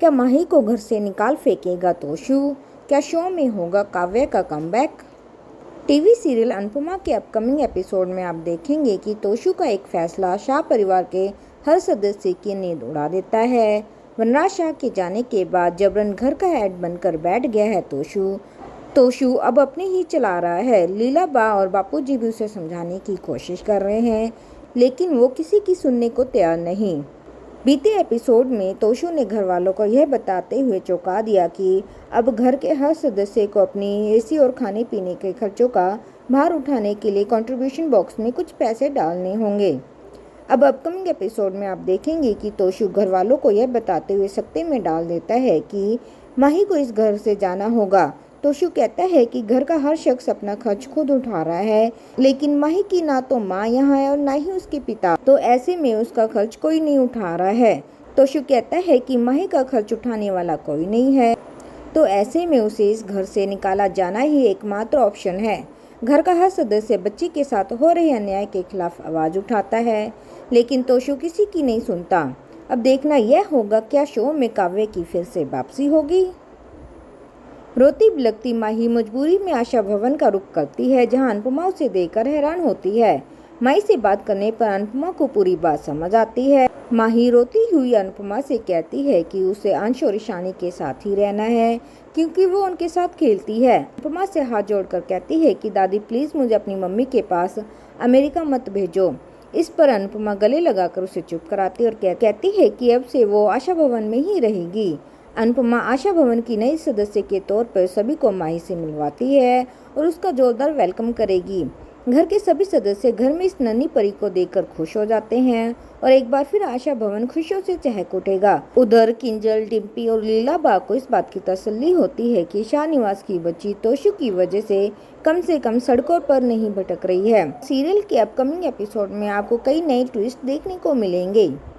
क्या माही को घर से निकाल फेंकेगा तोशु? क्या शो में होगा काव्या का कमबैक? टीवी सीरियल अनुपमा के अपकमिंग एपिसोड में आप देखेंगे कि तोशु का एक फैसला शाह परिवार के हर सदस्य की नींद उड़ा देता है। वनराज शाह के जाने के बाद जबरन घर का हेड बनकर बैठ गया है तोशु अब अपने ही चला रहा है। लीला बा और बापूजी भी उसे समझाने की कोशिश कर रहे हैं, लेकिन वो किसी की सुनने को तैयार नहीं। बीते एपिसोड में तोशु ने घर वालों को यह बताते हुए चौंका दिया कि अब घर के हर सदस्य को अपनी एसी और खाने पीने के खर्चों का भार उठाने के लिए कंट्रीब्यूशन बॉक्स में कुछ पैसे डालने होंगे। अब अपकमिंग एपिसोड में आप देखेंगे कि तोशु घर वालों को यह बताते हुए सख्ते में डाल देता है कि माही को इस घर से जाना होगा। तोशु कहता है कि घर का हर शख्स अपना खर्च खुद उठा रहा है, लेकिन माही की ना तो माँ यहाँ है और ना ही उसके पिता, तो ऐसे में उसका खर्च कोई नहीं उठा रहा है। तोशु कहता है कि माही का खर्च उठाने वाला कोई नहीं है, तो ऐसे में उसे इस घर से निकाला जाना ही एकमात्र ऑप्शन है। घर का हर सदस्य बच्ची के साथ हो रहे अन्याय के खिलाफ आवाज उठाता है, लेकिन तोशु किसी की नहीं सुनता। अब देखना यह होगा क्या शो में काव्य की फिर से वापसी होगी। रोती बिलखती माही मजबूरी में आशा भवन का रुख करती है, जहां अनुपमा उसे देखकर हैरान होती है। माही से बात करने पर अनुपमा को पूरी बात समझ आती है। माही रोती हुई अनुपमा से कहती है कि उसे अंश और ईशानी के साथ ही रहना है, क्योंकि वो उनके साथ खेलती है। अनुपमा से हाथ जोड़कर कहती है कि दादी प्लीज मुझे अपनी मम्मी के पास अमेरिका मत भेजो। इस पर अनुपमा गले लगाकर उसे चुप कराती और कहती है कि अब से वो आशा भवन में ही रहेगी। अनुपमा आशा भवन की नई सदस्य के तौर पर सभी को माही से मिलवाती है और उसका जोरदार वेलकम करेगी। घर के सभी सदस्य घर में इस नन्ही परी को देखकर खुश हो जाते हैं और एक बार फिर आशा भवन खुशियों से चहक उठेगा। उधर किंजल, डिम्पी और लीला बा को इस बात की तसल्ली होती है कि शाह निवास की बच्ची तोशु की वजह से कम सड़कों पर नहीं भटक रही है। सीरियल के अपकमिंग एपिसोड में आपको कई नए ट्विस्ट देखने को मिलेंगे।